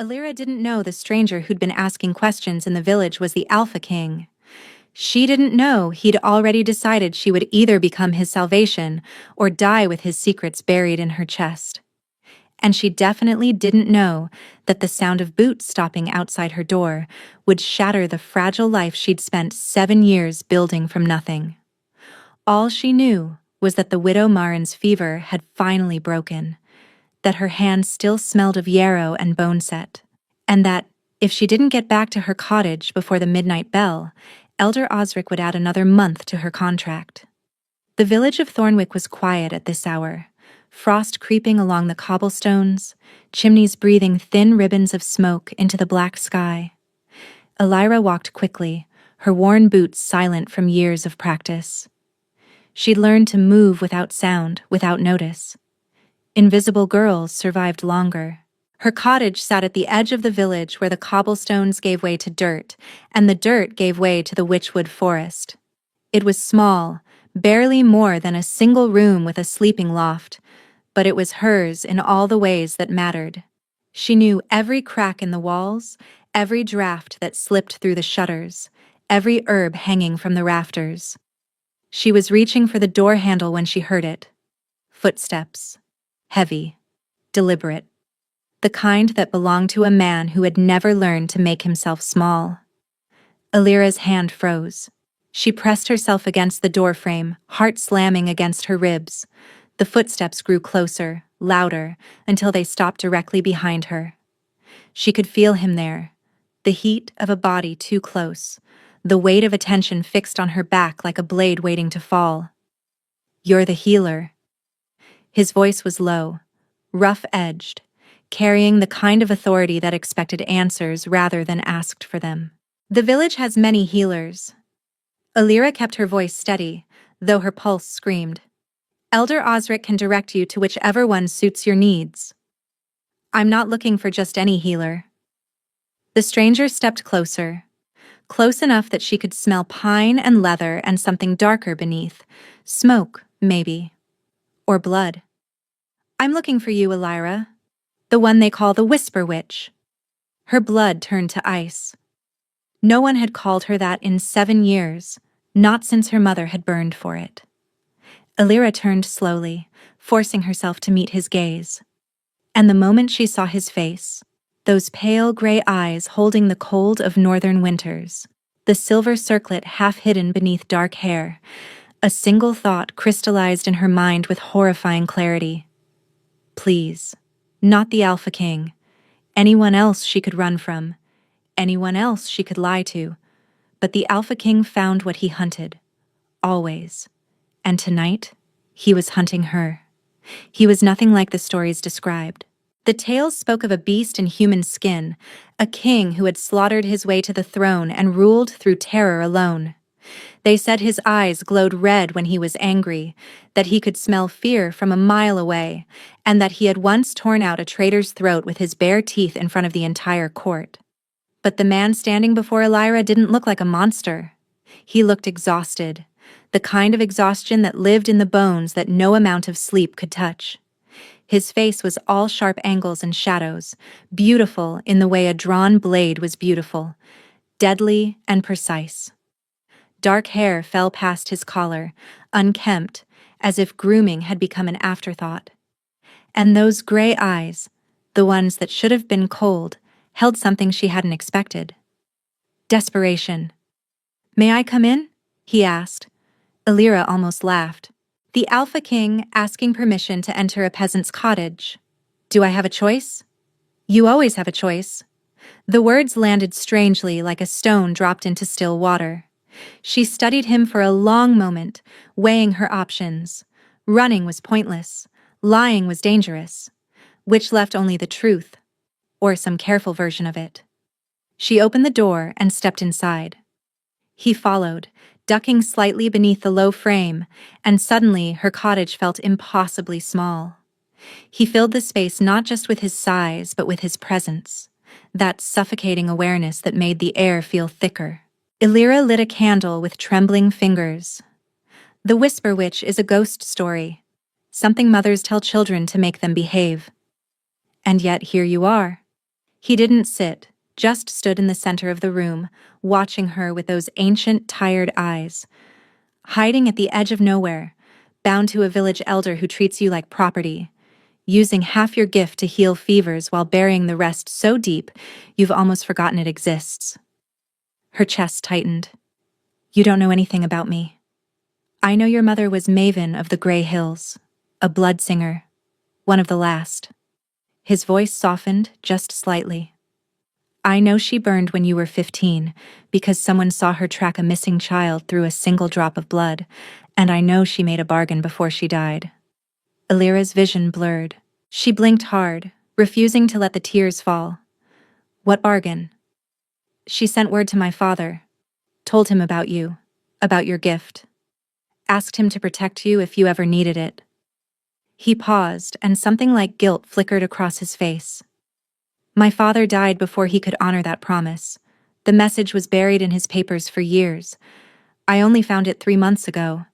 Alira didn't know the stranger who'd been asking questions in the village was the Alpha King. She didn't know he'd already decided she would either become his salvation or die with his secrets buried in her chest. And she definitely didn't know that the sound of boots stopping outside her door would shatter the fragile life she'd spent 7 years building from nothing. All she knew was that the widow Marin's fever had finally broken, that her hands still smelled of yarrow and boneset, and that, if she didn't get back to her cottage before the midnight bell, Elder Osric would add another month to her contract. The village of Thornwick was quiet at this hour, frost creeping along the cobblestones, chimneys breathing thin ribbons of smoke into the black sky. Alira walked quickly, her worn boots silent from years of practice. She'd learned to move without sound, without notice. Invisible girls survived longer. Her cottage sat at the edge of the village where the cobblestones gave way to dirt, and the dirt gave way to the witchwood forest. It was small, barely more than a single room with a sleeping loft, but it was hers in all the ways that mattered. She knew every crack in the walls, every draft that slipped through the shutters, every herb hanging from the rafters. She was reaching for the door handle when she heard it. Footsteps. Heavy. Deliberate. The kind that belonged to a man who had never learned to make himself small. Alira's hand froze. She pressed herself against the doorframe, heart slamming against her ribs. The footsteps grew closer, louder, until they stopped directly behind her. She could feel him there, the heat of a body too close, the weight of attention fixed on her back like a blade waiting to fall. "You're the healer." His voice was low, rough-edged, carrying the kind of authority that expected answers rather than asked for them. "The village has many healers." Alira kept her voice steady, though her pulse screamed. "Elder Osric can direct you to whichever one suits your needs. I'm not looking for just any healer." The stranger stepped closer, close enough that she could smell pine and leather and something darker beneath. Smoke, maybe. Or blood. "I'm looking for you, Alira. The one they call the Whisper Witch." Her blood turned to ice. No one had called her that in 7 years, not since her mother had burned for it. Alira turned slowly, forcing herself to meet his gaze. And the moment she saw his face, those pale gray eyes holding the cold of northern winters, the silver circlet half hidden beneath dark hair, a single thought crystallized in her mind with horrifying clarity. Please, not the Alpha King. Anyone else she could run from, anyone else she could lie to, but the Alpha King found what he hunted, always. And tonight, he was hunting her. He was nothing like the stories described. The tales spoke of a beast in human skin, a king who had slaughtered his way to the throne and ruled through terror alone. They said his eyes glowed red when he was angry, that he could smell fear from a mile away, and that he had once torn out a traitor's throat with his bare teeth in front of the entire court. But the man standing before Alira didn't look like a monster. He looked exhausted, the kind of exhaustion that lived in the bones that no amount of sleep could touch. His face was all sharp angles and shadows, beautiful in the way a drawn blade was beautiful, deadly and precise. Dark hair fell past his collar, unkempt, as if grooming had become an afterthought. And those gray eyes, the ones that should have been cold, held something she hadn't expected. Desperation. "May I come in?" he asked. Alira almost laughed. The Alpha King asking permission to enter a peasant's cottage. "Do I have a choice?" "You always have a choice." The words landed strangely like a stone dropped into still water. She studied him for a long moment, weighing her options. Running was pointless. Lying was dangerous. Which left only the truth, or some careful version of it. She opened the door and stepped inside. He followed, ducking slightly beneath the low frame, and suddenly her cottage felt impossibly small. He filled the space not just with his size, but with his presence, that suffocating awareness that made the air feel thicker. Alira lit a candle with trembling fingers. The Whisper Witch is a ghost story, something mothers tell children to make them behave. And yet here you are. He didn't sit, just stood in the center of the room, watching her with those ancient, tired eyes. Hiding at the edge of nowhere, bound to a village elder who treats you like property, using half your gift to heal fevers while burying the rest so deep you've almost forgotten it exists. Her chest tightened. You don't know anything about me. I know your mother was Maven of the Grey Hills, a blood singer, one of the last. His voice softened just slightly. I know she burned when you were 15 because someone saw her track a missing child through a single drop of blood, and I know she made a bargain before she died. Alira's vision blurred. She blinked hard, refusing to let the tears fall. What bargain? She sent word to my father, told him about you, about your gift, asked him to protect you if you ever needed it. He paused, and something like guilt flickered across his face. My father died before he could honor that promise. The message was buried in his papers for years. I only found it 3 months ago.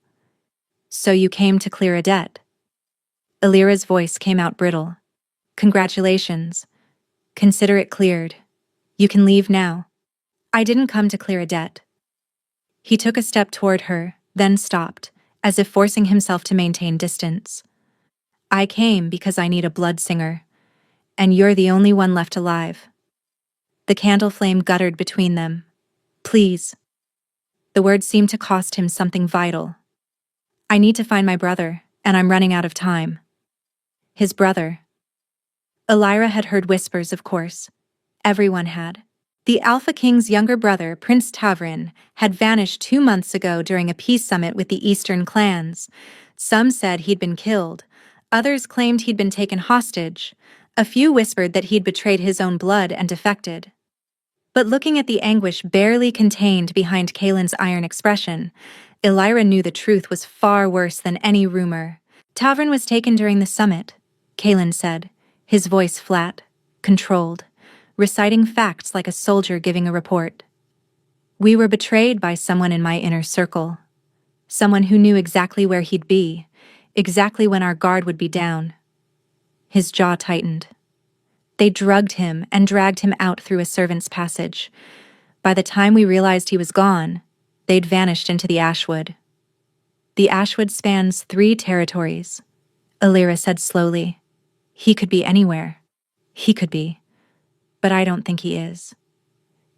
So you came to clear a debt? Alira's voice came out brittle. Congratulations. Consider it cleared. You can leave now. I didn't come to clear a debt. He took a step toward her, then stopped, as if forcing himself to maintain distance. I came because I need a blood singer, and you're the only one left alive. The candle flame guttered between them. Please. The words seemed to cost him something vital. I need to find my brother, and I'm running out of time. His brother. Alira had heard whispers, of course. Everyone had. The Alpha King's younger brother, Prince Tavrin, had vanished 2 months ago during a peace summit with the Eastern clans. Some said he'd been killed. Others claimed he'd been taken hostage. A few whispered that he'd betrayed his own blood and defected. But looking at the anguish barely contained behind Kaelin's iron expression, Alira knew the truth was far worse than any rumor. Tavrin was taken during the summit, Kaelin said, his voice flat, controlled, reciting facts like a soldier giving a report. We were betrayed by someone in my inner circle. Someone who knew exactly where he'd be, exactly when our guard would be down. His jaw tightened. They drugged him and dragged him out through a servant's passage. By the time we realized he was gone, they'd vanished into the Ashwood. The Ashwood spans 3 territories, Alira said slowly. He could be anywhere. He could be. But I don't think he is.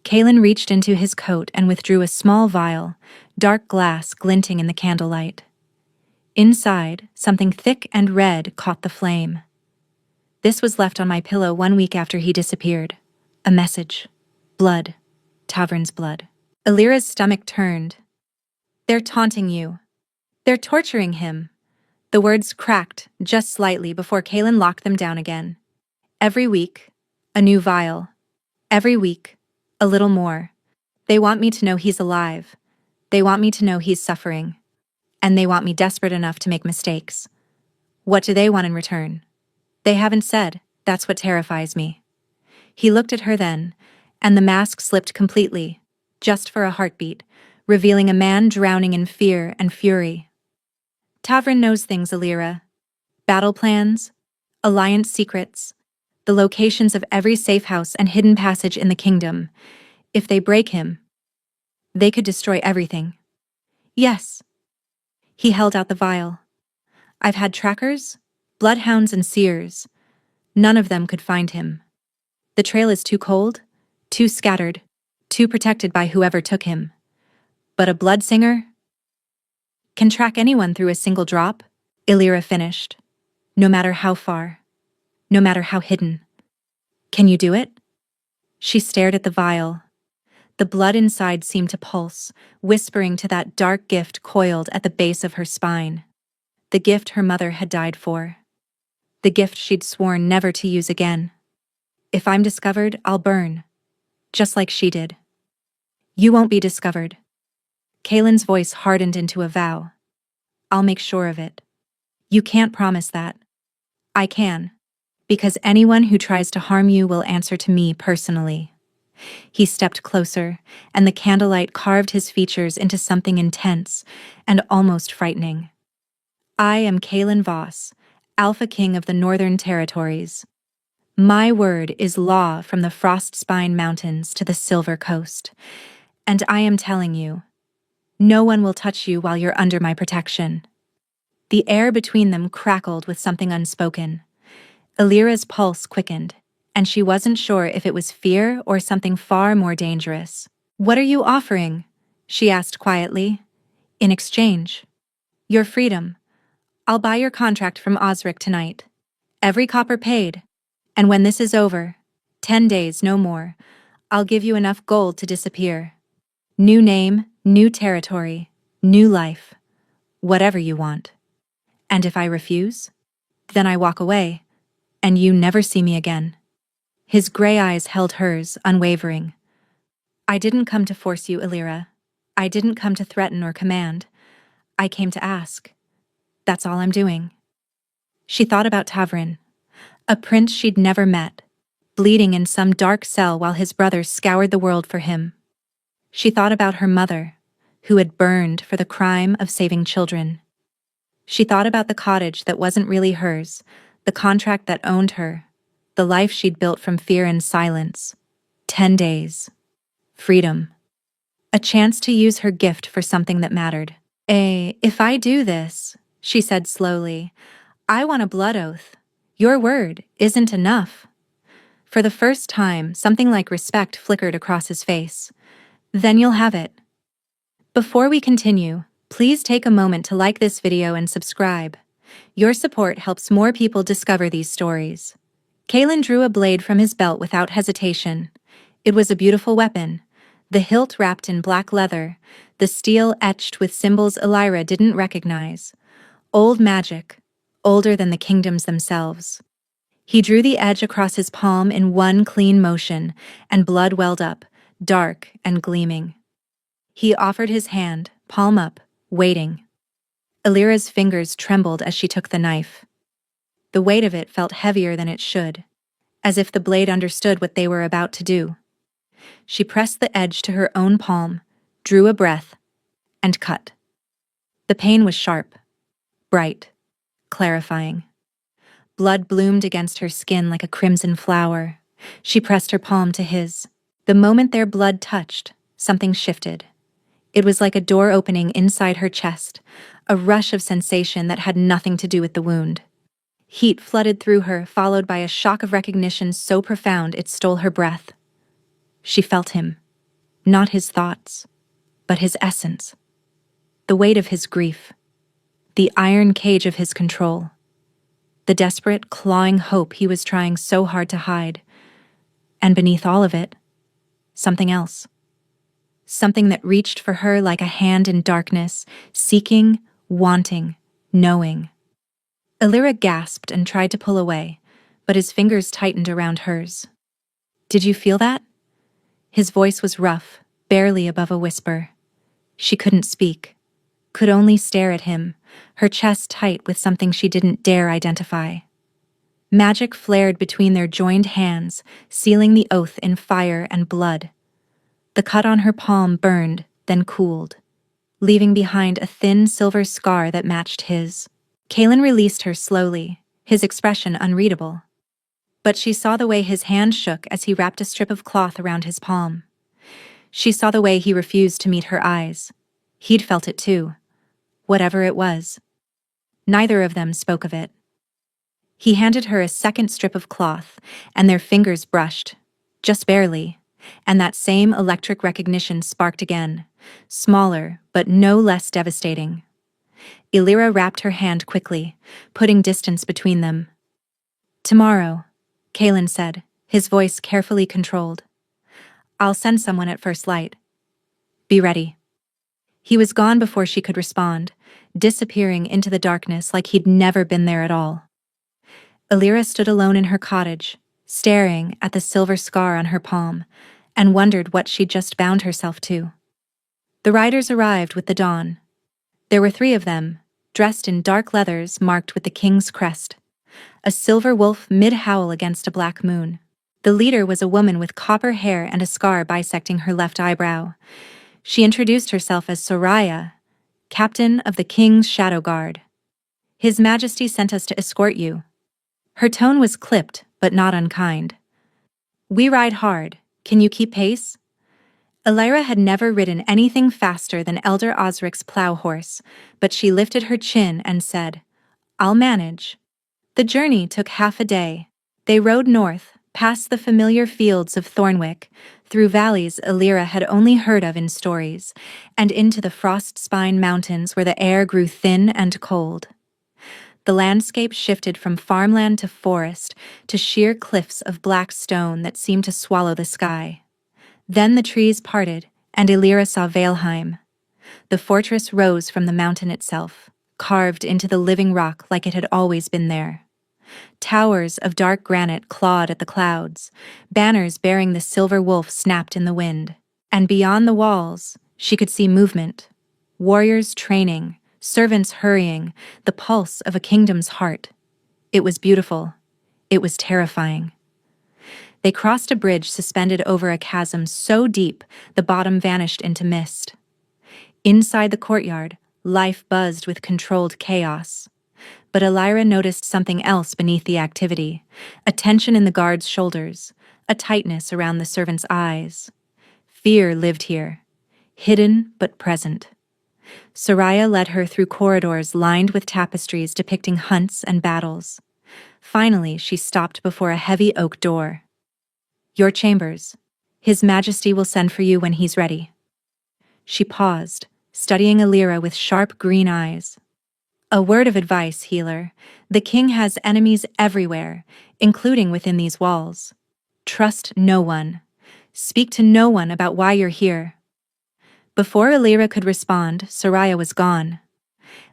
Kaelin reached into his coat and withdrew a small vial, dark glass glinting in the candlelight. Inside, something thick and red caught the flame. This was left on my pillow 1 week after he disappeared. A message. Blood. Tavrin's blood. Alira's stomach turned. They're taunting you. They're torturing him. The words cracked just slightly before Kaelin locked them down again. Every week, a new vial. Every week, a little more. They want me to know he's alive. They want me to know he's suffering. And they want me desperate enough to make mistakes. What do they want in return? They haven't said. That's what terrifies me. He looked at her then, and the mask slipped completely, just for a heartbeat, revealing a man drowning in fear and fury. Tavrin knows things, Alira. Battle plans, alliance secrets, the locations of every safe house and hidden passage in the kingdom. If they break him, they could destroy everything. Yes. He held out the vial. I've had trackers, bloodhounds and seers. None of them could find him. The trail is too cold, too scattered, too protected by whoever took him. But a blood singer can track anyone through a single drop, Alira finished. No matter how far. No matter how hidden. Can you do it? She stared at the vial. The blood inside seemed to pulse, whispering to that dark gift coiled at the base of her spine. The gift her mother had died for. The gift she'd sworn never to use again. If I'm discovered, I'll burn. Just like she did. You won't be discovered. Kaelin's voice hardened into a vow. I'll make sure of it. You can't promise that. I can. Because anyone who tries to harm you will answer to me personally. He stepped closer, and the candlelight carved his features into something intense and almost frightening. I am Kaelin Voss, Alpha King of the Northern Territories. My word is law from the Frostspine Mountains to the Silver Coast. And I am telling you, no one will touch you while you're under my protection." The air between them crackled with something unspoken. Illyra's pulse quickened, and she wasn't sure if it was fear or something far more dangerous. "What are you offering?" she asked quietly. "In exchange." "Your freedom. I'll buy your contract from Osric tonight. Every copper paid. And when this is over, 10 days, no more, I'll give you enough gold to disappear. New name, new territory, new life. Whatever you want. And if I refuse, then I walk away, and you never see me again." His gray eyes held hers, unwavering. "I didn't come to force you, Illyra. I didn't come to threaten or command. I came to ask. That's all I'm doing." She thought about Tavrin, a prince she'd never met, bleeding in some dark cell while his brothers scoured the world for him. She thought about her mother, who had burned for the crime of saving children. She thought about the cottage that wasn't really hers, the contract that owned her, the life she'd built from fear and silence. 10 days. Freedom. A chance to use her gift for something that mattered. If I do this," she said slowly, "I want a blood oath. Your word isn't enough." For the first time, something like respect flickered across his face. "Then you'll have it." Before we continue, please take a moment to like this video and subscribe. Your support helps more people discover these stories. Kaelin drew a blade from his belt without hesitation. It was a beautiful weapon, the hilt wrapped in black leather, the steel etched with symbols Illyra didn't recognize. Old magic, older than the kingdoms themselves. He drew the edge across his palm in one clean motion, and blood welled up, dark and gleaming. He offered his hand, palm up, waiting. Illyra's fingers trembled as she took the knife. The weight of it felt heavier than it should, as if the blade understood what they were about to do. She pressed the edge to her own palm, drew a breath, and cut. The pain was sharp, bright, clarifying. Blood bloomed against her skin like a crimson flower. She pressed her palm to his. The moment their blood touched, something shifted. It was like a door opening inside her chest, a rush of sensation that had nothing to do with the wound. Heat flooded through her, followed by a shock of recognition so profound it stole her breath. She felt him, not his thoughts, but his essence. The weight of his grief, the iron cage of his control, the desperate, clawing hope he was trying so hard to hide. And beneath all of it, something else. Something that reached for her like a hand in darkness, seeking, wanting, knowing. Illyra gasped and tried to pull away, but his fingers tightened around hers. "Did you feel that?" His voice was rough, barely above a whisper. She couldn't speak, could only stare at him, her chest tight with something she didn't dare identify. Magic flared between their joined hands, sealing the oath in fire and blood. The cut on her palm burned, then cooled, leaving behind a thin silver scar that matched his. Kaelin released her slowly, his expression unreadable. But she saw the way his hand shook as he wrapped a strip of cloth around his palm. She saw the way he refused to meet her eyes. He'd felt it too. Whatever it was. Neither of them spoke of it. He handed her a second strip of cloth, and their fingers brushed, just barely, and that same electric recognition sparked again, smaller but no less devastating. Illyra wrapped her hand quickly, putting distance between them. "Tomorrow," Kaelin said, his voice carefully controlled. "I'll send someone at first light. Be ready." He was gone before she could respond, disappearing into the darkness like he'd never been there at all. Illyra stood alone in her cottage, staring at the silver scar on her palm, and wondered what she'd just bound herself to. The riders arrived with the dawn. There were 3 of them, dressed in dark leathers marked with the king's crest. A silver wolf mid-howl against a black moon. The leader was a woman with copper hair and a scar bisecting her left eyebrow. She introduced herself as Soraya, captain of the king's shadow guard. "His Majesty sent us to escort you." Her tone was clipped, but not unkind. "We ride hard. Can you keep pace?" Elira had never ridden anything faster than Elder Osric's plow horse, but she lifted her chin and said, "I'll manage." The journey took half a day. They rode north, past the familiar fields of Thornwick, through valleys Elira had only heard of in stories, and into the frost-spine mountains where the air grew thin and cold. The landscape shifted from farmland to forest, to sheer cliffs of black stone that seemed to swallow the sky. Then the trees parted, and Elira saw Valheim. The fortress rose from the mountain itself, carved into the living rock like it had always been there. Towers of dark granite clawed at the clouds, banners bearing the silver wolf snapped in the wind. And beyond the walls, she could see movement. Warriors training, servants hurrying, the pulse of a kingdom's heart. It was beautiful. It was terrifying. They crossed a bridge suspended over a chasm so deep the bottom vanished into mist. Inside the courtyard, life buzzed with controlled chaos. But Elira noticed something else beneath the activity, a tension in the guard's shoulders, a tightness around the servant's eyes. Fear lived here, hidden but present. Soraya led her through corridors lined with tapestries depicting hunts and battles. Finally, she stopped before a heavy oak door. "Your chambers. His Majesty will send for you when he's ready." She paused, studying Elira with sharp green eyes. "A word of advice, healer. The king has enemies everywhere, including within these walls. Trust no one. Speak to no one about why you're here." Before Elira could respond, Soraya was gone.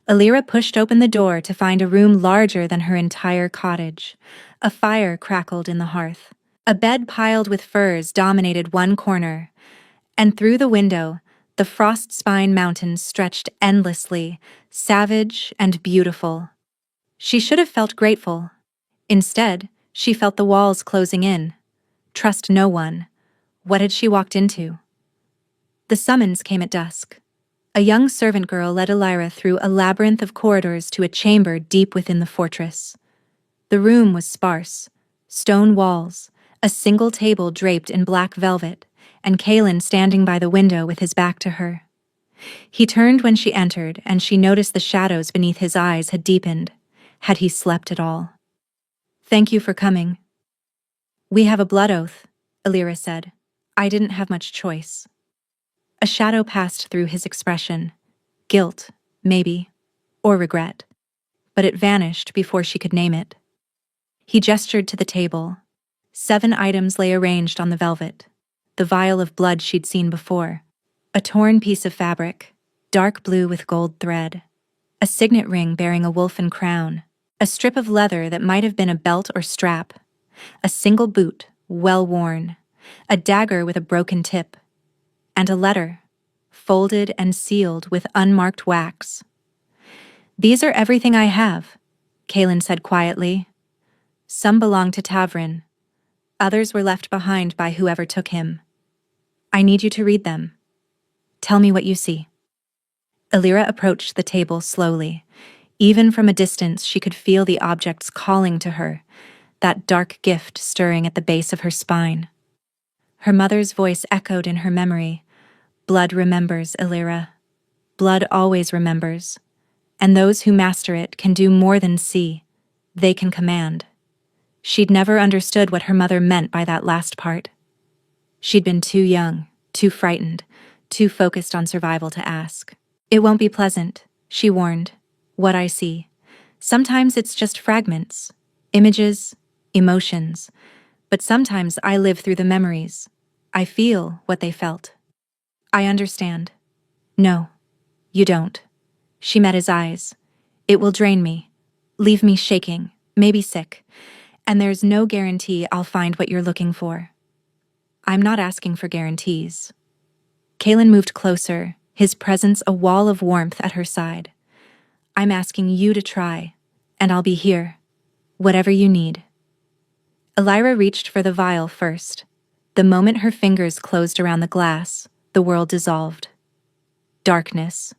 Elira pushed open the door to find a room larger than her entire cottage. A fire crackled in the hearth. A bed piled with furs dominated one corner, and through the window, the frost-spine mountains stretched endlessly, savage and beautiful. She should have felt grateful. Instead, she felt the walls closing in. Trust no one. What had she walked into? The summons came at dusk. A young servant girl led Elira through a labyrinth of corridors to a chamber deep within the fortress. The room was sparse. Stone walls, a single table draped in black velvet, and Kaelin standing by the window with his back to her. He turned when she entered, and she noticed the shadows beneath his eyes had deepened. Had he slept at all? "Thank you for coming." "We have a blood oath," Elira said. "I didn't have much choice." A shadow passed through his expression. Guilt, maybe, or regret. But it vanished before she could name it. He gestured to the table. 7 items lay arranged on the velvet. The vial of blood she'd seen before. A torn piece of fabric, dark blue with gold thread. A signet ring bearing a wolfen crown. A strip of leather that might have been a belt or strap. A single boot, well worn. A dagger with a broken tip. And a letter, folded and sealed with unmarked wax. "These are everything I have," Kaelin said quietly. "Some belong to Tavrin. Others were left behind by whoever took him. I need you to read them. Tell me what you see." Elira approached the table slowly. Even from a distance, she could feel the objects calling to her, that dark gift stirring at the base of her spine. Her mother's voice echoed in her memory. "Blood remembers, Elira. Blood always remembers. And those who master it can do more than see. They can command." She'd never understood what her mother meant by that last part. She'd been too young, too frightened, too focused on survival to ask. "It won't be pleasant," she warned. "What I see. Sometimes it's just fragments, images, emotions. But sometimes I live through the memories. I feel what they felt." "I understand." "No, you don't." She met his eyes. "It will drain me, leave me shaking, maybe sick, and there's no guarantee I'll find what you're looking for." "I'm not asking for guarantees." Kaelin moved closer, his presence a wall of warmth at her side. "I'm asking you to try, and I'll be here, whatever you need." Elira reached for the vial first. The moment her fingers closed around the glass, the world dissolved. Darkness.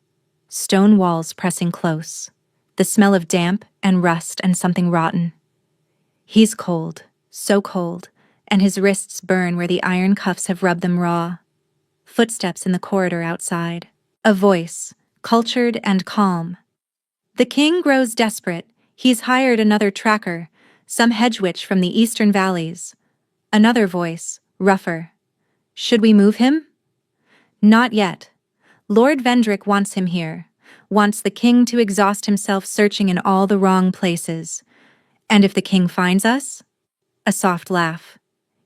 Stone walls pressing close. The smell of damp and rust and something rotten. "He's cold," so cold, and his wrists burn where the iron cuffs have rubbed them raw. Footsteps in the corridor outside. A voice, cultured and calm. The king grows desperate. He's hired another tracker, some hedge witch from the eastern valleys. Another voice, rougher. Should we move him? Not yet. Lord Vendrick wants him here, wants the king to exhaust himself searching in all the wrong places. And if the king finds us? A soft laugh.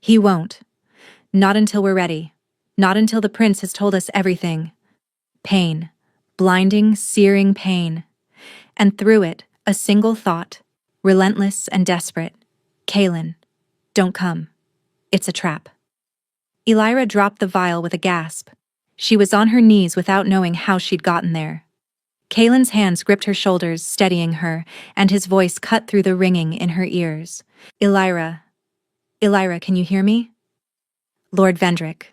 He won't. Not until we're ready. Not until the prince has told us everything. Pain. Blinding, searing pain. And through it, a single thought, relentless and desperate. Kaelin, don't come. It's a trap. Elira dropped the vial with a gasp. She was on her knees without knowing how she'd gotten there. Kaelin's hands gripped her shoulders, steadying her, and his voice cut through the ringing in her ears. Elira, can you hear me? Lord Vendrick.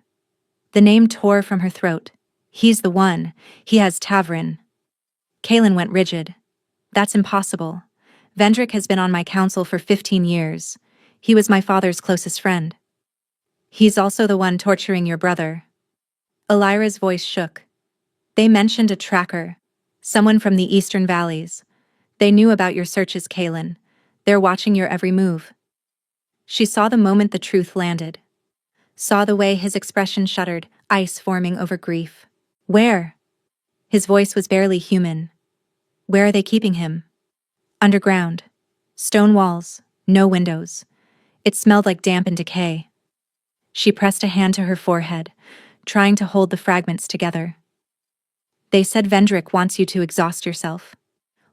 The name tore from her throat. He's the one. He has Tavrin. Kaelin went rigid. That's impossible. Vendrick has been on my council for 15 years. He was my father's closest friend. He's also the one torturing your brother. Elira's voice shook. They mentioned a tracker. Someone from the eastern valleys. They knew about your searches, Kaelin. They're watching your every move. She saw the moment the truth landed. Saw the way his expression shuddered, ice forming over grief. Where? His voice was barely human. Where are they keeping him? Underground. Stone walls. No windows. It smelled like damp and decay. She pressed a hand to her forehead, trying to hold the fragments together. They said Vendrick wants you to exhaust yourself.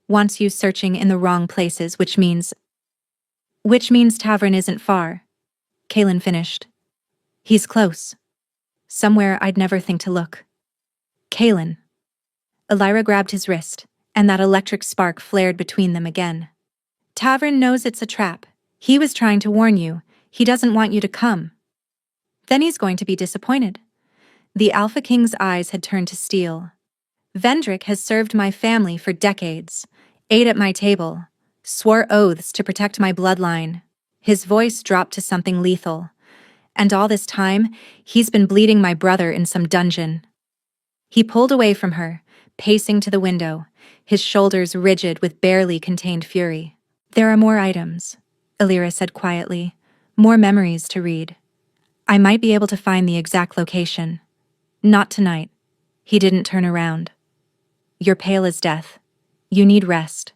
Wants you searching in the wrong places, which means Tavrin isn't far. Kaelin finished. He's close. Somewhere I'd never think to look. Kaelin. Elira grabbed his wrist, and that electric spark flared between them again. Tavrin knows it's a trap. He was trying to warn you. He doesn't want you to come. Then he's going to be disappointed. The Alpha King's eyes had turned to steel. Vendrick has served my family for decades, ate at my table, swore oaths to protect my bloodline. His voice dropped to something lethal. And all this time, he's been bleeding my brother in some dungeon. He pulled away from her, pacing to the window, his shoulders rigid with barely contained fury. There are more items, Elira said quietly, more memories to read. I might be able to find the exact location. Not tonight. He didn't turn around. You're pale as death. You need rest.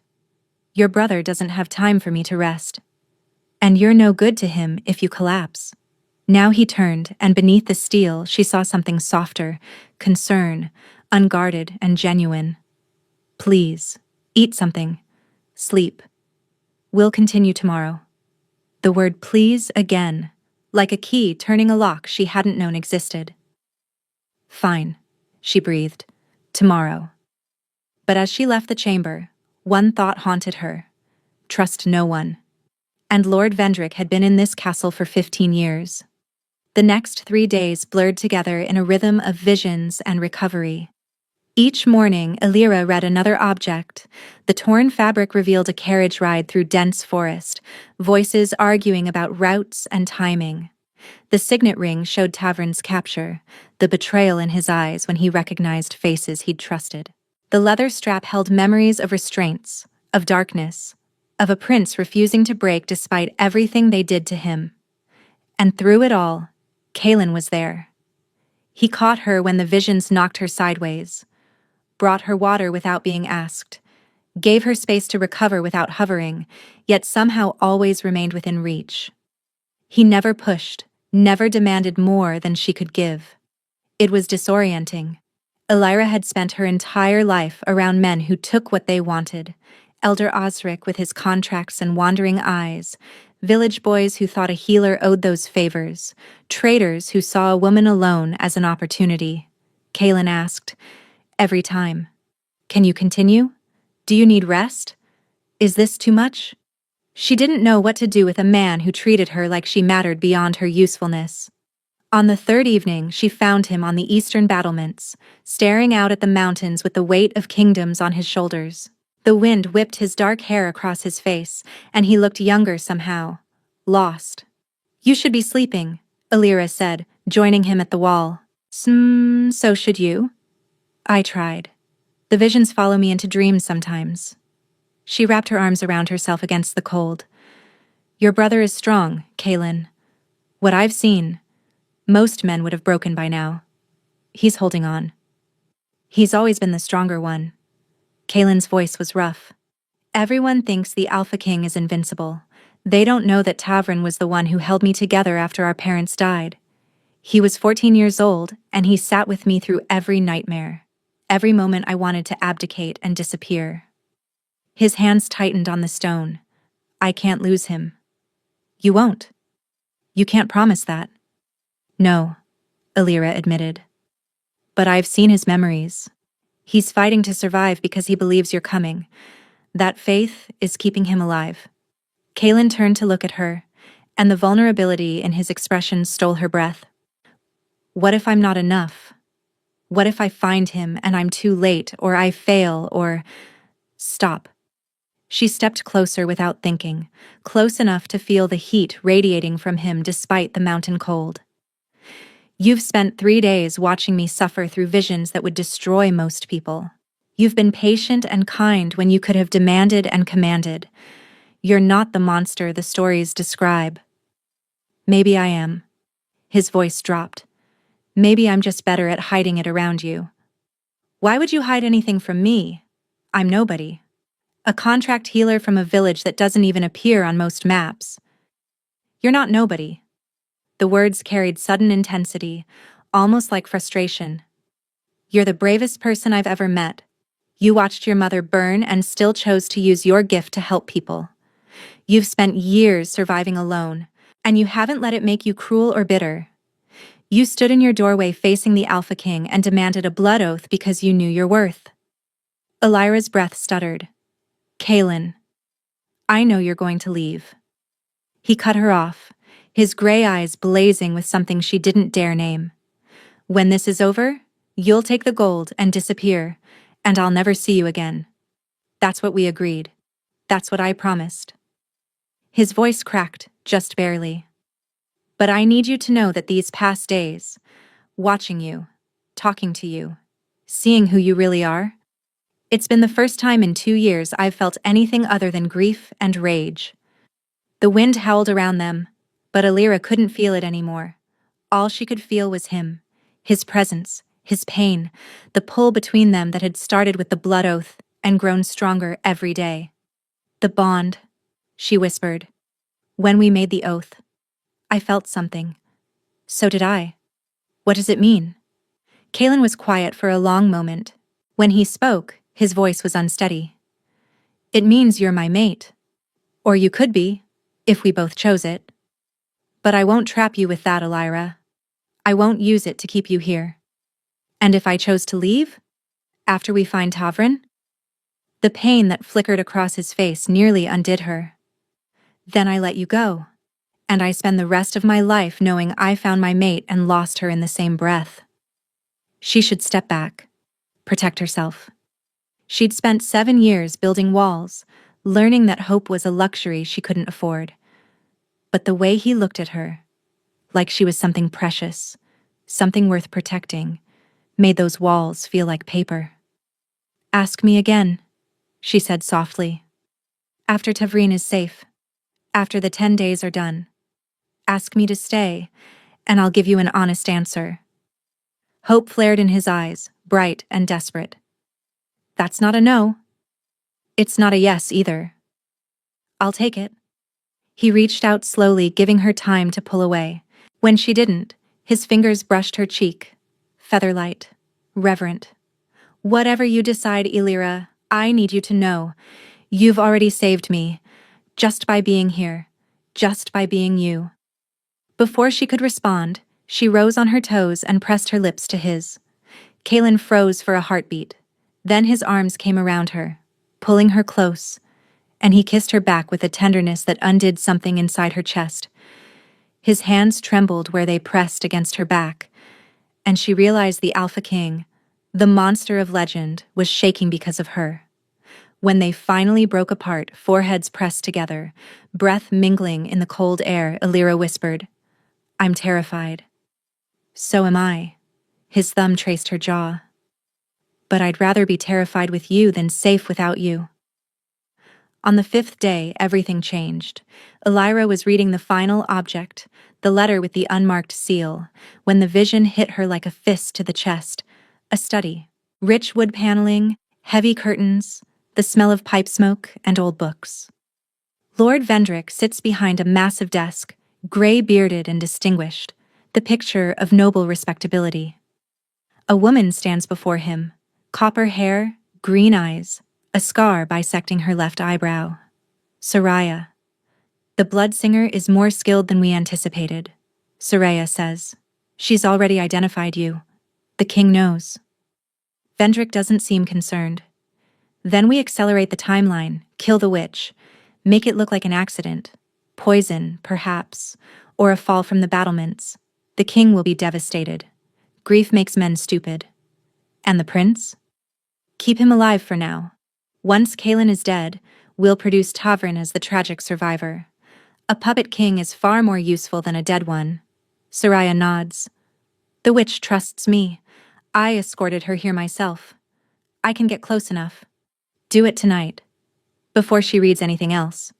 Your brother doesn't have time for me to rest. And you're no good to him if you collapse. Now he turned, and beneath the steel she saw something softer, concern, unguarded and genuine. Please, eat something. Sleep. We'll continue tomorrow. The word please again, like a key turning a lock she hadn't known existed. Fine, she breathed. Tomorrow. But as she left the chamber, one thought haunted her. Trust no one. And Lord Vendrick had been in this castle for 15 years. The next 3 days blurred together in a rhythm of visions and recovery. Each morning, Elira read another object. The torn fabric revealed a carriage ride through dense forest, voices arguing about routes and timing. The signet ring showed Tavrin's capture, the betrayal in his eyes when he recognized faces he'd trusted. The leather strap held memories of restraints, of darkness, of a prince refusing to break despite everything they did to him. And through it all, Kaelin was there. He caught her when the visions knocked her sideways, brought her water without being asked, gave her space to recover without hovering, yet somehow always remained within reach. He never pushed, never demanded more than she could give. It was disorienting. Elira had spent her entire life around men who took what they wanted, Elder Osric with his contracts and wandering eyes, village boys who thought a healer owed those favors, traders who saw a woman alone as an opportunity. Kaelin asked, every time, "Can you continue? Do you need rest? Is this too much?" She didn't know what to do with a man who treated her like she mattered beyond her usefulness. On the third evening, she found him on the eastern battlements, staring out at the mountains with the weight of kingdoms on his shoulders. The wind whipped his dark hair across his face, and he looked younger somehow, lost, You should be sleeping, Alira said, joining him at the wall. So should you? I tried. The visions follow me into dreams sometimes. She wrapped her arms around herself against the cold. Your brother is strong, Kaelin. What I've seen, most men would have broken by now. He's holding on. He's always been the stronger one. Kaelin's voice was rough. Everyone thinks the Alpha King is invincible. They don't know that Tavrin was the one who held me together after our parents died. He was 14 years old, and he sat with me through every nightmare. Every moment I wanted to abdicate and disappear. His hands tightened on the stone. I can't lose him. You won't. You can't promise that. No, Alira admitted. But I've seen his memories. He's fighting to survive because he believes you're coming. That faith is keeping him alive. Kaelin turned to look at her, and the vulnerability in his expression stole her breath. What if I'm not enough? What if I find him and I'm too late, or I fail, or... Stop. She stepped closer without thinking, close enough to feel the heat radiating from him despite the mountain cold. You've spent 3 days watching me suffer through visions that would destroy most people. You've been patient and kind when you could have demanded and commanded. You're not the monster the stories describe. Maybe I am. His voice dropped. Maybe I'm just better at hiding it around you. Why would you hide anything from me? I'm nobody. A contract healer from a village that doesn't even appear on most maps. You're not nobody. The words carried sudden intensity, almost like frustration. You're the bravest person I've ever met. You watched your mother burn and still chose to use your gift to help people. You've spent years surviving alone, and you haven't let it make you cruel or bitter. You stood in your doorway facing the Alpha King and demanded a blood oath because you knew your worth. Alira's breath stuttered. Kaelin, I know you're going to leave. He cut her off, his gray eyes blazing with something she didn't dare name. When this is over, you'll take the gold and disappear, and I'll never see you again. That's what we agreed. That's what I promised. His voice cracked, just barely. But I need you to know that these past days, watching you, talking to you, seeing who you really are, it's been the first time in 2 years I've felt anything other than grief and rage. The wind howled around them, but Alira couldn't feel it anymore. All she could feel was him, his presence, his pain, the pull between them that had started with the blood oath and grown stronger every day. The bond, she whispered. When we made the oath, I felt something. So did I. What does it mean? Kaelin was quiet for a long moment. When he spoke, his voice was unsteady. It means you're my mate. Or you could be, if we both chose it. But I won't trap you with that, Alira. I won't use it to keep you here. And if I chose to leave? After we find Tavrin? The pain that flickered across his face nearly undid her. Then I let you go. And I spend the rest of my life knowing I found my mate and lost her in the same breath. She should step back, protect herself. She'd spent 7 years building walls, learning that hope was a luxury she couldn't afford. But the way he looked at her, like she was something precious, something worth protecting, made those walls feel like paper. Ask me again, she said softly. After Tavrin is safe, after the 10 days are done. Ask me to stay, and I'll give you an honest answer. Hope flared in his eyes, bright and desperate. That's not a no. It's not a yes either. I'll take it. He reached out slowly, giving her time to pull away. When she didn't, his fingers brushed her cheek. Featherlight, reverent. Whatever you decide, Alira, I need you to know. You've already saved me, just by being here, just by being you. Before she could respond, she rose on her toes and pressed her lips to his. Kaelin froze for a heartbeat. Then his arms came around her, pulling her close, and he kissed her back with a tenderness that undid something inside her chest. His hands trembled where they pressed against her back, and she realized the Alpha King, the monster of legend, was shaking because of her. When they finally broke apart, foreheads pressed together, breath mingling in the cold air, Illyra whispered, "I'm terrified." "So am I." His thumb traced her jaw. "But I'd rather be terrified with you than safe without you." On the fifth day, everything changed. Illyra was reading the final object, the letter with the unmarked seal, when the vision hit her like a fist to the chest. A study. Rich wood paneling, heavy curtains, the smell of pipe smoke and old books. Lord Vendrick sits behind a massive desk, gray-bearded and distinguished, the picture of noble respectability. A woman stands before him, copper hair, green eyes, a scar bisecting her left eyebrow. Soraya. "The blood singer is more skilled than we anticipated," Soraya says. "She's already identified you. The king knows." Vendrick doesn't seem concerned. "Then we accelerate the timeline, kill the witch, make it look like an accident. Poison, perhaps, or a fall from the battlements. The king will be devastated. Grief makes men stupid. And the prince? Keep him alive for now. Once Kaelin is dead, we'll produce Tavrin as the tragic survivor. A puppet king is far more useful than a dead one." Soraya nods. "The witch trusts me. I escorted her here myself. I can get close enough. Do it tonight." Before she reads anything else.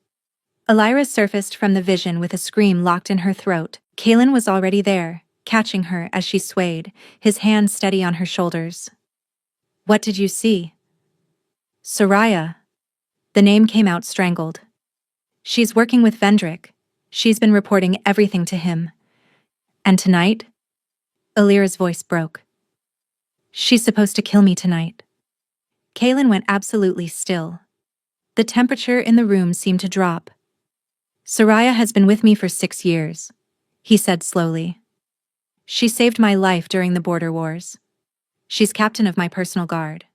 Illyra surfaced from the vision with a scream locked in her throat. Kaelin was already there, catching her as she swayed, his hand steady on her shoulders. "What did you see?" "Soraya." The name came out strangled. "She's working with Vendrick. She's been reporting everything to him. And tonight?" Illyra's voice broke. "She's supposed to kill me tonight." Kaelin went absolutely still. The temperature in the room seemed to drop. "Soraya has been with me for 6 years," he said slowly. "She saved my life during the border wars. She's captain of my personal guard.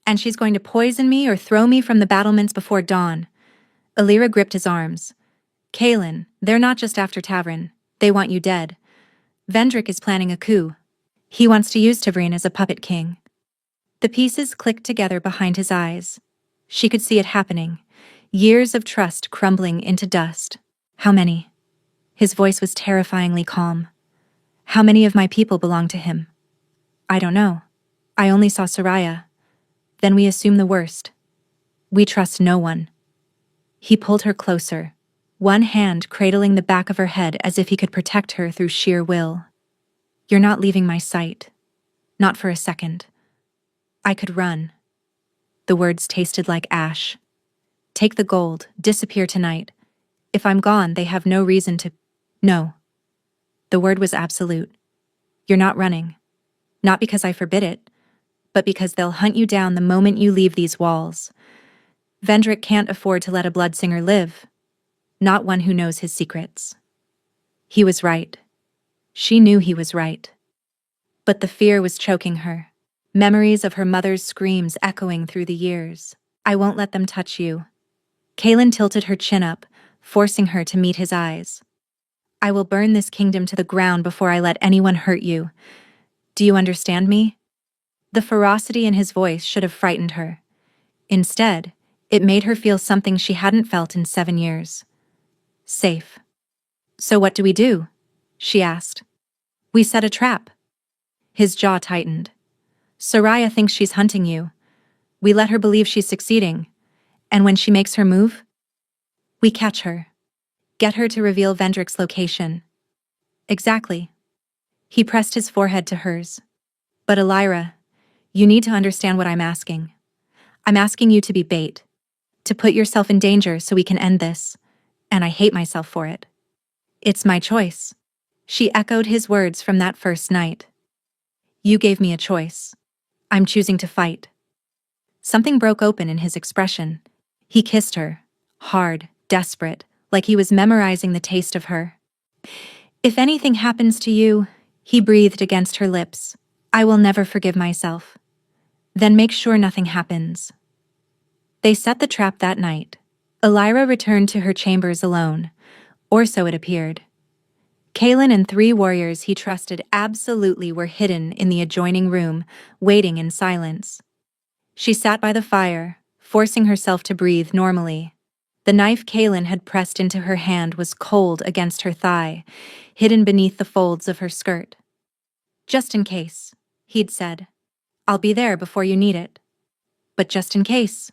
And she's going to poison me or throw me from the battlements before dawn." Illyra gripped his arms. "Kaelin, they're not just after Tavrin. They want you dead. Vendrick is planning a coup. He wants to use Tavrin as a puppet king." The pieces clicked together behind his eyes. She could see it happening. Years of trust crumbling into dust. "How many?" His voice was terrifyingly calm. "How many of my people belong to him?" "I don't know. I only saw Soraya." "Then we assume the worst. We trust no one." He pulled her closer, one hand cradling the back of her head as if he could protect her through sheer will. "You're not leaving my sight. Not for a second. I could run." The words tasted like ash. "Take the gold, disappear tonight. If I'm gone, they have no reason to—" "No." The word was absolute. "You're not running. Not because I forbid it, but because they'll hunt you down the moment you leave these walls. Vendrick can't afford to let a bloodsinger live. Not one who knows his secrets." He was right. She knew he was right. But the fear was choking her. Memories of her mother's screams echoing through the years. "I won't let them touch you." Kaelin tilted her chin up, forcing her to meet his eyes. "I will burn this kingdom to the ground before I let anyone hurt you. Do you understand me?" The ferocity in his voice should have frightened her. Instead, it made her feel something she hadn't felt in 7 years. Safe. "So what do we do?" she asked. "We set a trap." His jaw tightened. "Soraya thinks she's hunting you. We let her believe she's succeeding. And when she makes her move, we catch her. Get her to reveal Vendrick's location." "Exactly." He pressed his forehead to hers. "But Illyra, you need to understand what I'm asking. I'm asking you to be bait. To put yourself in danger so we can end this. And I hate myself for it." "It's my choice." She echoed his words from that first night. "You gave me a choice. I'm choosing to fight." Something broke open in his expression. He kissed her, hard, desperate, like he was memorizing the taste of her. "If anything happens to you," he breathed against her lips, "I will never forgive myself. Then make sure nothing happens." They set the trap that night. Illyra returned to her chambers alone, or so it appeared. Kaelin and 3 warriors he trusted absolutely were hidden in the adjoining room, waiting in silence. She sat by the fire, forcing herself to breathe normally. The knife Kaelin had pressed into her hand was cold against her thigh, hidden beneath the folds of her skirt. "Just in case," he'd said. "I'll be there before you need it. But just in case."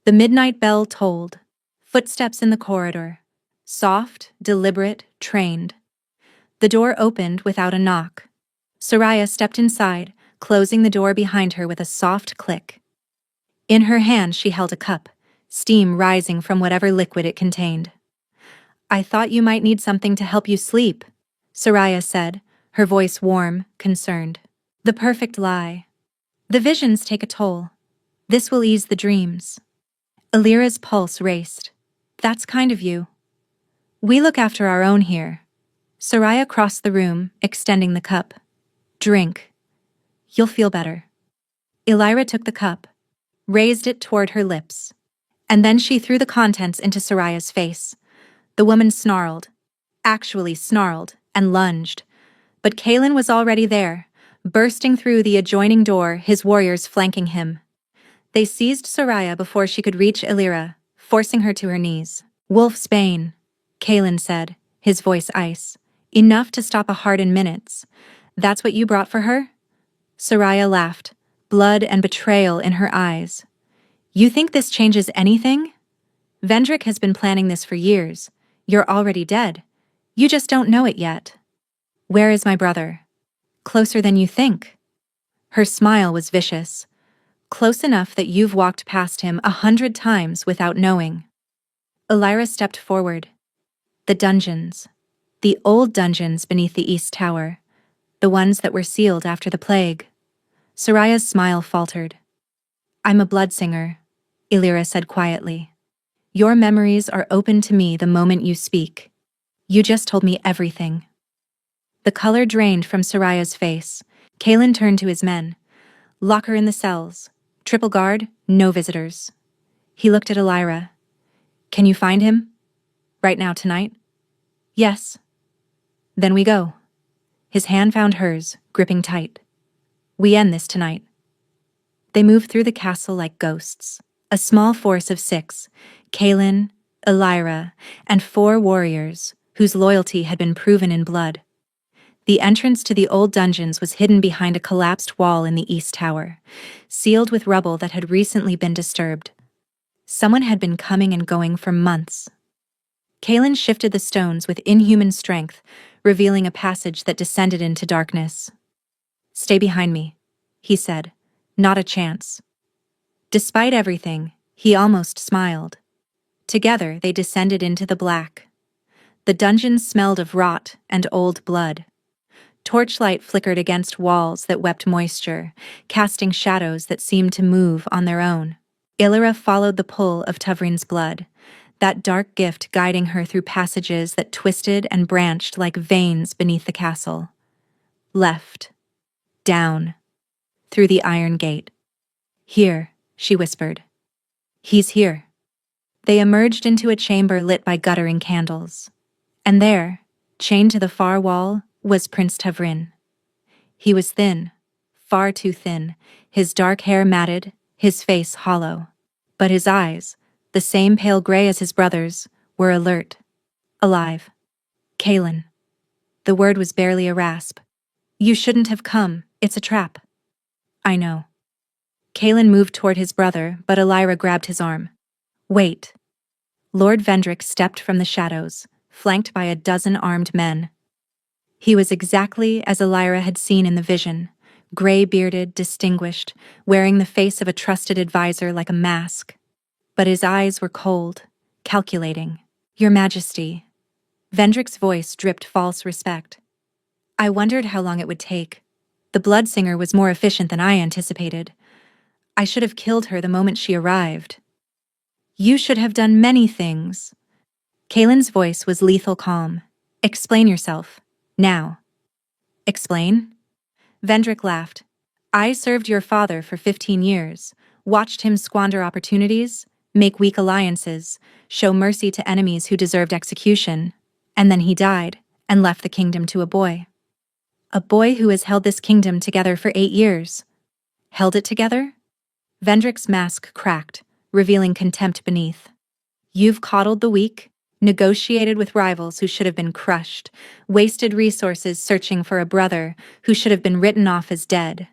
The midnight bell tolled. Footsteps in the corridor. Soft, deliberate, trained. The door opened without a knock. Soraya stepped inside, closing the door behind her with a soft click. In her hand she held a cup, steam rising from whatever liquid it contained. "I thought you might need something to help you sleep," Soraya said, her voice warm, concerned. "The perfect lie. The visions take a toll. This will ease the dreams." Illyra's pulse raced. "That's kind of you." "We look after our own here." Soraya crossed the room, extending the cup. "Drink. You'll feel better." Illyra took the cup, raised it toward her lips, and then she threw the contents into Soraya's face. The woman snarled, actually snarled, and lunged. But Kaelin was already there, bursting through the adjoining door, his warriors flanking him. They seized Soraya before she could reach Illyra, forcing her to her knees. "Wolf's bane," Kaelin said, his voice ice. "Enough to stop a heart in minutes. That's what you brought for her?" Soraya laughed, blood and betrayal in her eyes. "You think this changes anything? Vendrick has been planning this for years. You're already dead. You just don't know it yet." "Where is my brother?" "Closer than you think." Her smile was vicious. "Close enough that you've walked past him 100 times without knowing." Illyra stepped forward. "The dungeons. The old dungeons beneath the East Tower. The ones that were sealed after the plague." Soraya's smile faltered. "I'm a bloodsinger," Illyra said quietly. "Your memories are open to me the moment you speak. You just told me everything." The color drained from Soraya's face. Kaelin turned to his men. "Lock her in the cells. Triple guard, no visitors." He looked at Illyra. "Can you find him? Right now, tonight?" "Yes." "Then we go." His hand found hers, gripping tight. "We end this tonight." They moved through the castle like ghosts. A small force of 6, Kaelin, Illyra, and 4 warriors, whose loyalty had been proven in blood. The entrance to the old dungeons was hidden behind a collapsed wall in the East Tower, sealed with rubble that had recently been disturbed. Someone had been coming and going for months. Kaelin shifted the stones with inhuman strength, revealing a passage that descended into darkness. "Stay behind me," he said. "Not a chance." Despite everything, he almost smiled. Together they descended into the black. The dungeon smelled of rot and old blood. Torchlight flickered against walls that wept moisture, casting shadows that seemed to move on their own. Illyra followed the pull of Tuvrin's blood, that dark gift guiding her through passages that twisted and branched like veins beneath the castle. Left. Down. Through the iron gate. "Here," she whispered. "He's here." They emerged into a chamber lit by guttering candles. And there, chained to the far wall, was Prince Tuvrin. He was thin, far too thin, his dark hair matted, his face hollow. But his eyes, the same pale gray as his brother's, were alert, alive. "Kaelin." The word was barely a rasp. "You shouldn't have come, it's a trap." "I know." Kaelin moved toward his brother, but Illyra grabbed his arm. "Wait." Lord Vendrick stepped from the shadows, flanked by a dozen armed men. He was exactly as Illyra had seen in the vision, gray-bearded, distinguished, wearing the face of a trusted advisor like a mask. But his eyes were cold, calculating. "Your Majesty." Vendrick's voice dripped false respect. "I wondered how long it would take. The Bloodsinger was more efficient than I anticipated. I should have killed her the moment she arrived." "You should have done many things." Kaelin's voice was lethal calm. "Explain yourself. Now." "Explain?" Vendrick laughed. "I served your father for 15 years, watched him squander opportunities, make weak alliances, show mercy to enemies who deserved execution, and then he died and left the kingdom to a boy. A boy who has held this kingdom together for 8 years. Held it together?" Vendrick's mask cracked, revealing contempt beneath. You've coddled the weak, negotiated with rivals who should have been crushed, wasted resources searching for a brother who should have been written off as dead.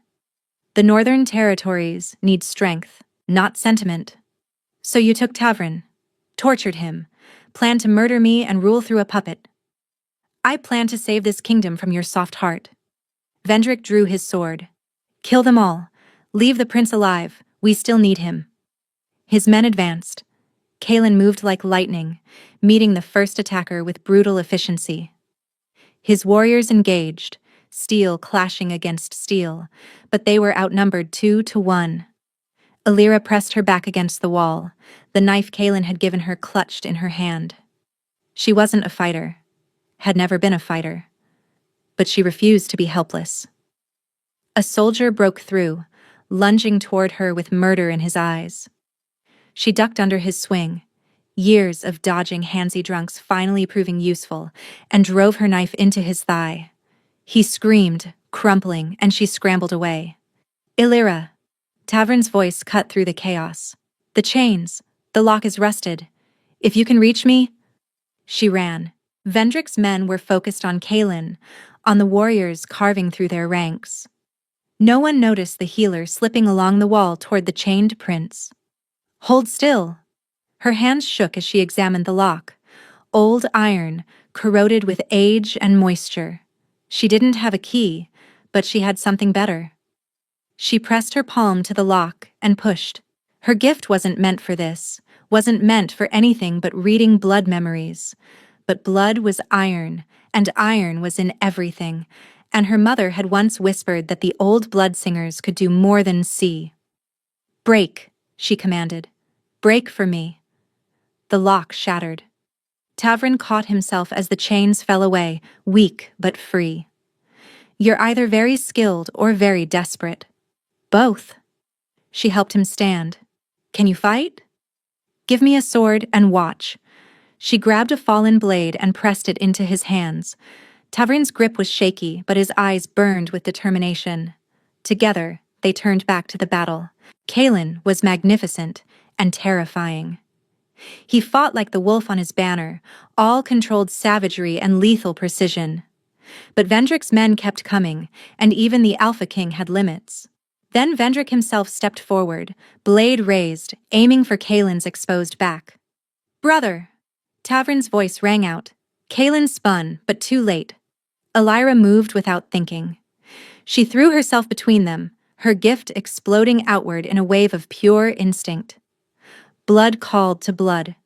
The Northern Territories need strength, not sentiment. So you took Tavrin, tortured him, planned to murder me and rule through a puppet. I plan to save this kingdom from your soft heart. Vendrick drew his sword. Kill them all. Leave the prince alive. We still need him. His men advanced. Kaelin moved like lightning, meeting the first attacker with brutal efficiency. His warriors engaged, steel clashing against steel, but they were outnumbered 2-1. Illyra pressed her back against the wall, the knife Kaelin had given her clutched in her hand. She wasn't a fighter, had never been a fighter, but she refused to be helpless. A soldier broke through, lunging toward her with murder in his eyes. She ducked under his swing, years of dodging handsy drunks finally proving useful, and drove her knife into his thigh. He screamed, crumpling, and she scrambled away. Illyra! Tavrin's voice cut through the chaos. The chains! The lock is rusted. If you can reach me... She ran. Vendrick's men were focused on Kaelin, on the warriors carving through their ranks. No one noticed the healer slipping along the wall toward the chained prince. Hold still! Her hands shook as she examined the lock. Old iron, corroded with age and moisture. She didn't have a key, but she had something better. She pressed her palm to the lock and pushed. Her gift wasn't meant for this, wasn't meant for anything but reading blood memories. But blood was iron, and iron was in everything, and her mother had once whispered that the old blood singers could do more than see. Break, she commanded. Break for me. The lock shattered. Tavrin caught himself as the chains fell away, weak but free. You're either very skilled or very desperate. Both. She helped him stand. Can you fight? Give me a sword and watch. She grabbed a fallen blade and pressed it into his hands. Tavrin's grip was shaky, but his eyes burned with determination. Together, they turned back to the battle. Kaelin was magnificent and terrifying. He fought like the wolf on his banner, all controlled savagery and lethal precision. But Vendrick's men kept coming, and even the Alpha King had limits. Then Vendrick himself stepped forward, blade raised, aiming for Kaelin's exposed back. Brother! Tavrin's voice rang out. Kaelin spun, but too late. Illyra moved without thinking. She threw herself between them, her gift exploding outward in a wave of pure instinct. Blood called to blood.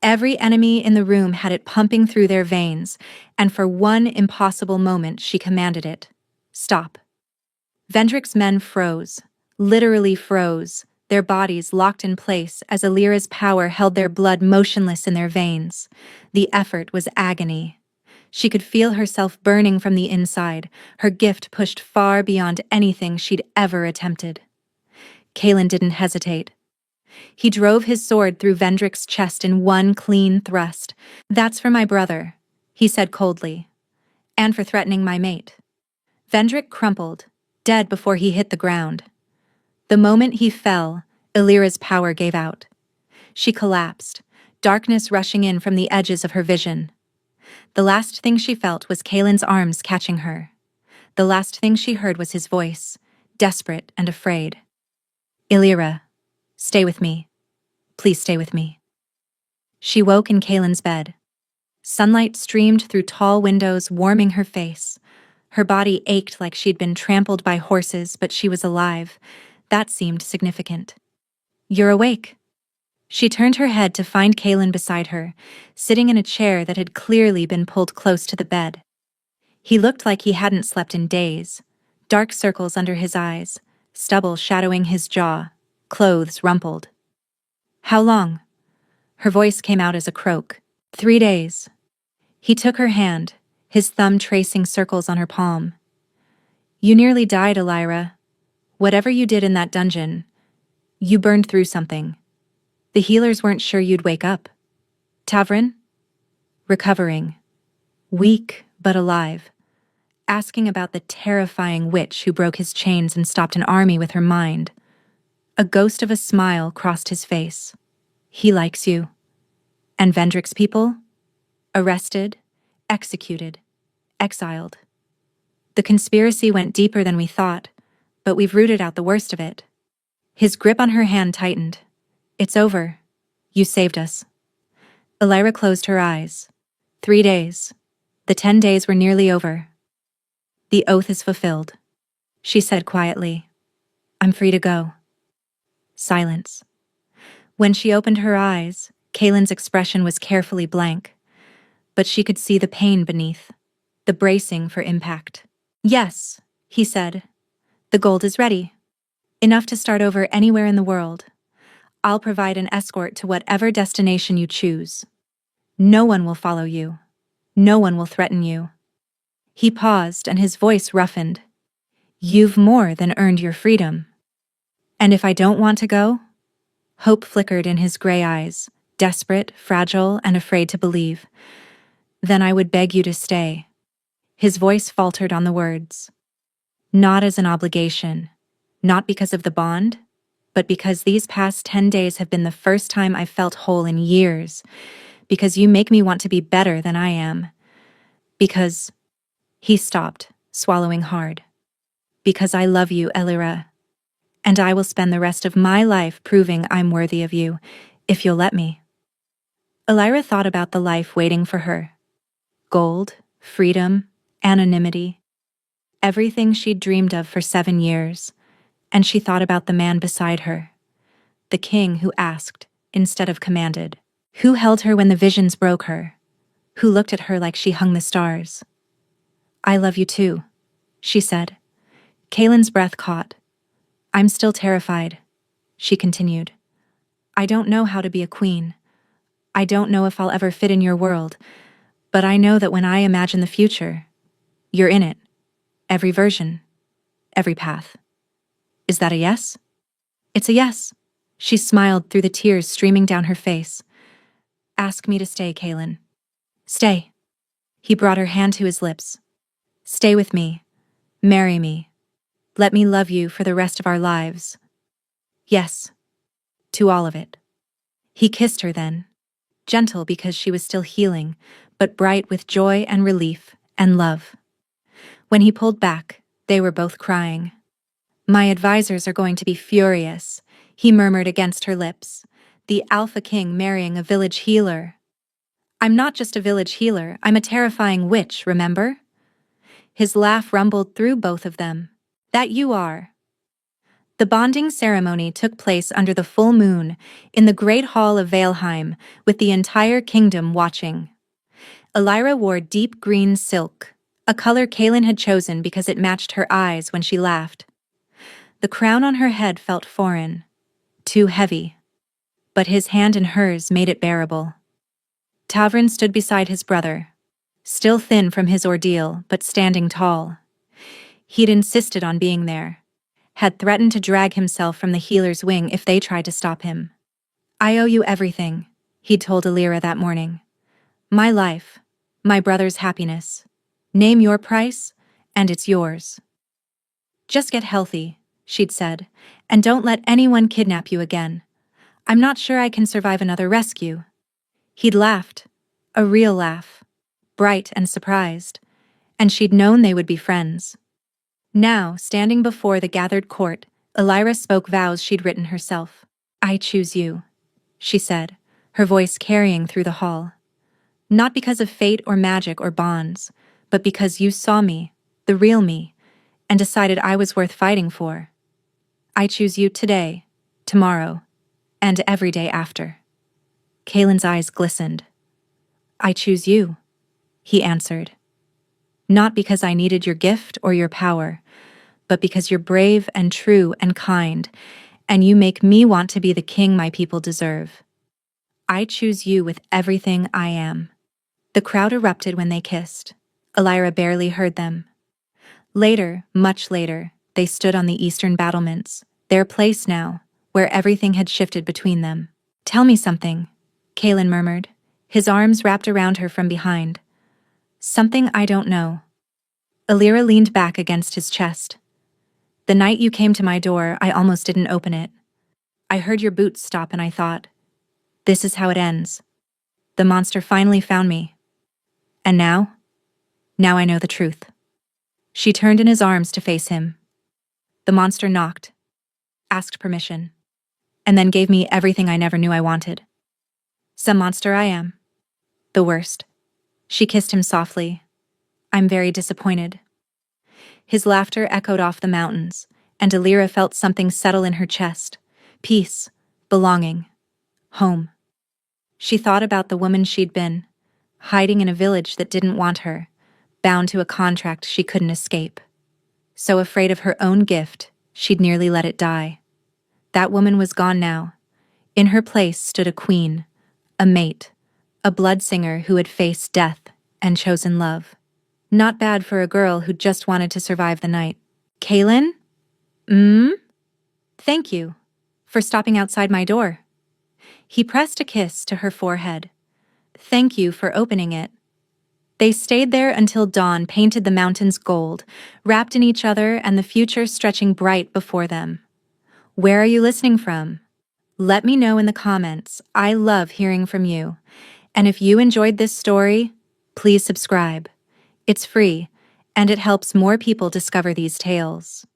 Every enemy in the room had it pumping through their veins, and for one impossible moment she commanded it. Stop. Vendrick's men froze, literally froze, their bodies locked in place as Illyra's power held their blood motionless in their veins. The effort was agony. She could feel herself burning from the inside, her gift pushed far beyond anything she'd ever attempted. Kaelin didn't hesitate. He drove his sword through Vendrick's chest in one clean thrust. That's for my brother, he said coldly. And for threatening my mate. Vendrick crumpled, dead before he hit the ground. The moment he fell, Illyra's power gave out. She collapsed, darkness rushing in from the edges of her vision. The last thing she felt was Kaelin's arms catching her. The last thing she heard was his voice, desperate and afraid. Illyra, stay with me. Please stay with me. She woke in Kaelin's bed. Sunlight streamed through tall windows, warming her face. Her body ached like she'd been trampled by horses, but she was alive. That seemed significant. You're awake. She turned her head to find Kaelin beside her, sitting in a chair that had clearly been pulled close to the bed. He looked like he hadn't slept in days. Dark circles under his eyes, stubble shadowing his jaw, clothes rumpled. How long? Her voice came out as a croak. 3 days. He took her hand, his thumb tracing circles on her palm. You nearly died, Illyra. Whatever you did in that dungeon, you burned through something. The healers weren't sure you'd wake up. Tavrin? Recovering. Weak, but alive. Asking about the terrifying witch who broke his chains and stopped an army with her mind. A ghost of a smile crossed his face. He likes you. And Vendrick's people? Arrested, executed, exiled. The conspiracy went deeper than we thought, but we've rooted out the worst of it. His grip on her hand tightened. It's over. You saved us. Elira closed her eyes. 3 days. The 10 days were nearly over. The oath is fulfilled, she said quietly. I'm free to go. Silence. When she opened her eyes, Kaylin's expression was carefully blank, but she could see the pain beneath, the bracing for impact. Yes, he said. The gold is ready. Enough to start over anywhere in the world. I'll provide an escort to whatever destination you choose. No one will follow you. No one will threaten you. He paused and his voice roughened. You've more than earned your freedom. And if I don't want to go? Hope flickered in his gray eyes, desperate, fragile, and afraid to believe. Then I would beg you to stay. His voice faltered on the words. Not as an obligation, not because of the bond, but because these past 10 days have been the first time I've felt whole in years, because you make me want to be better than I am. Because... He stopped, swallowing hard. Because I love you, Elira. And I will spend the rest of my life proving I'm worthy of you, if you'll let me. Elira thought about the life waiting for her. Gold, freedom, anonymity. Everything she'd dreamed of for 7 years. And she thought about the man beside her. The king who asked, instead of commanded. Who held her when the visions broke her. Who looked at her like she hung the stars. I love you too, she said. Kaylin's breath caught. I'm still terrified, she continued. I don't know how to be a queen. I don't know if I'll ever fit in your world, but I know that when I imagine the future, you're in it. Every version, every path. Is that a yes? It's a yes. She smiled through the tears streaming down her face. Ask me to stay, Kaylin. Stay. He brought her hand to his lips. Stay with me. Marry me. Let me love you for the rest of our lives. Yes. To all of it. He kissed her then, gentle because she was still healing, but bright with joy and relief and love. When he pulled back, they were both crying. My advisors are going to be furious, he murmured against her lips. The Alpha King marrying a village healer. I'm not just a village healer, I'm a terrifying witch, remember? His laugh rumbled through both of them. That you are. The bonding ceremony took place under the full moon in the great hall of Valheim, with the entire kingdom watching. Elira wore deep green silk, a color Kaylin had chosen because it matched her eyes when she laughed. The crown on her head felt foreign, too heavy, but his hand in hers made it bearable. Tavrin stood beside his brother, still thin from his ordeal, but standing tall. He'd insisted on being there, had threatened to drag himself from the healer's wing if they tried to stop him. I owe you everything, he'd told Elira that morning. My life, my brother's happiness. Name your price, and it's yours. Just get healthy, she'd said, and don't let anyone kidnap you again. I'm not sure I can survive another rescue. He'd laughed, a real laugh, bright and surprised, and she'd known they would be friends. Now, standing before the gathered court, Elira spoke vows she'd written herself. I choose you, she said, her voice carrying through the hall. Not because of fate or magic or bonds, but because you saw me, the real me, and decided I was worth fighting for. I choose you today, tomorrow, and every day after. Kaylin's eyes glistened. I choose you, he answered. Not because I needed your gift or your power, but because you're brave and true and kind, and you make me want to be the king my people deserve. I choose you with everything I am. The crowd erupted when they kissed. Elira barely heard them. Later, much later, they stood on the eastern battlements, their place now, where everything had shifted between them. Tell me something, Kaylin murmured, his arms wrapped around her from behind. Something I don't know. Elira leaned back against his chest. The night you came to my door, I almost didn't open it. I heard your boots stop and I thought, this is how it ends. The monster finally found me. And now? Now I know the truth. She turned in his arms to face him. The monster knocked, asked permission, and then gave me everything I never knew I wanted. Some monster I am. The worst. She kissed him softly. I'm very disappointed. His laughter echoed off the mountains, and Alira felt something settle in her chest. Peace, belonging, home. She thought about the woman she'd been, hiding in a village that didn't want her, bound to a contract she couldn't escape. So afraid of her own gift, she'd nearly let it die. That woman was gone now. In her place stood a queen, a mate, a blood singer who had faced death and chosen love. Not bad for a girl who just wanted to survive the night. Kaylin? Thank you for stopping outside my door. He pressed a kiss to her forehead. Thank you for opening it. They stayed there until dawn painted the mountains gold, wrapped in each other and the future stretching bright before them. Where are you listening from? Let me know in the comments. I love hearing from you. And if you enjoyed this story, please subscribe. It's free, and it helps more people discover these tales.